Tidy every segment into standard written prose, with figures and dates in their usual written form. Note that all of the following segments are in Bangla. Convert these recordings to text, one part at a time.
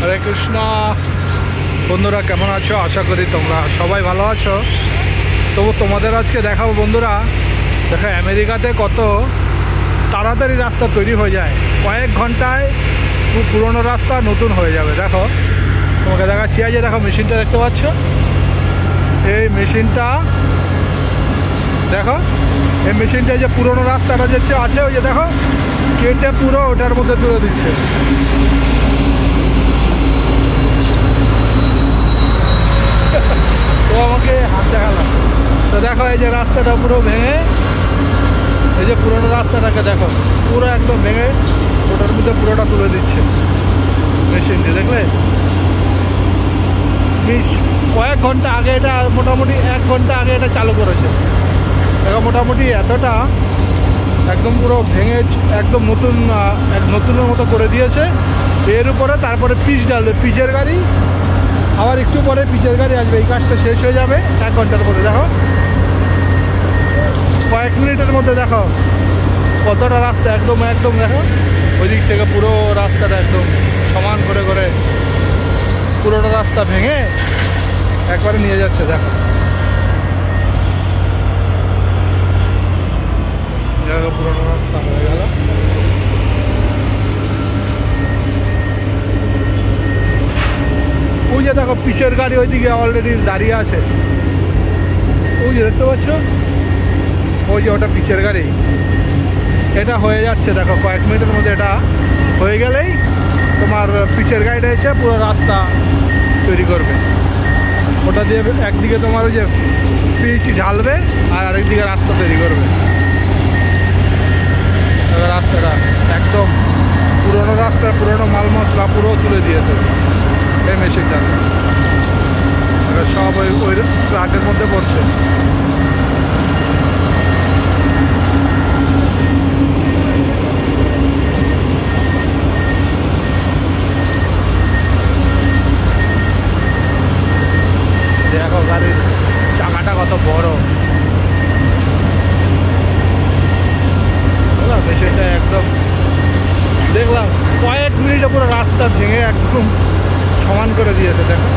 হরে কৃষ্ণ। বন্ধুরা কেমন আছো? আশা করি তোমরা সবাই ভালো আছো। তবু তোমাদের আজকে দেখাবো বন্ধুরা, দেখো আমেরিকাতে কত তাড়াতাড়ি রাস্তা তৈরি হয়ে যায়। কয়েক ঘন্টায় পুরনো রাস্তা নতুন হয়ে যাবে। দেখো তোমাকে দেখাচ্ছি, এই যে দেখো মেশিনটা দেখতে পাচ্ছ, এই মেশিনটা দেখো, এই মেশিনটা যে পুরনো রাস্তাটা যে আছে ওই যে দেখো কেটে পুরো ওটার মধ্যে তুলে দিচ্ছে। তো আমাকে হাত দেখালাম, তো দেখো এই যে রাস্তাটা পুরো ভেঙে, এই যে পুরোনো রাস্তাটাকে দেখো পুরো একদম ভেঙে ওটার মধ্যে পুরোটা তুলে দিচ্ছে মেশিনটি। দেখলে কয়েক ঘন্টা আগে, এটা মোটামুটি 1 ঘন্টা আগে এটা চালু করেছে। দেখো মোটামুটি এতটা একদম পুরো ভেঙে একদম নতুনের মতো করে দিয়েছে। এর উপরে তারপরে পিচ ডালবে, পিচের গাড়ি, আবার একটু পরে পিচের গাড়ি আসবে। এই কাজটা শেষ হয়ে যাবে 1 ঘন্টার পরে। দেখো কয়েক মিনিটের মধ্যে দেখো কতটা রাস্তা একদম দেখো ওই দিক থেকে পুরো রাস্তাটা একদম সমান করে করে পুরোনো রাস্তা ভেঙে একবারে নিয়ে যাচ্ছে। দেখো দেখো পুরোনো রাস্তা হয়ে গেল। ওই যে দেখো পিচের গাড়ি ওইদিকে অলরেডি দাঁড়িয়ে আছে, ওই যে দেখতে পাচ্ছ, ওই যে ওটা পিচের গাড়ি। এটা হয়ে যাচ্ছে, দেখো কয়েক মিনিটের মধ্যে এটা হয়ে গেলেই তোমার পিচের গাড়িটা এসে পুরো রাস্তা তৈরি করবে। ওটা দিয়ে একদিকে তোমার ওই যে পিচ ঢালবে আর আরেকদিকে রাস্তা তৈরি করবে। রাস্তাটা একদম পুরোনো রাস্তা, পুরোনো মাল মশলা পুরো তুলে দিয়েছে এই মেশিনটা। সব ওই ট্রাকের মধ্যে পড়ছে। দেখো গাড়ির চাকাটা কত বড়, মেশিনটা একদম দেখলাম কয়েক মিনিটে পুরো রাস্তা ভেঙে একদম সমান করে দিয়েছে। দেখো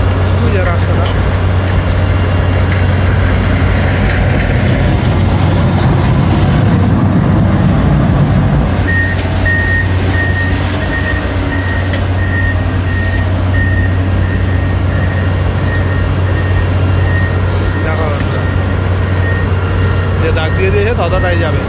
ওই যে রাস্তাটা, দেখো যে দাগ দিয়ে দিয়েছে ততটাই যাবে।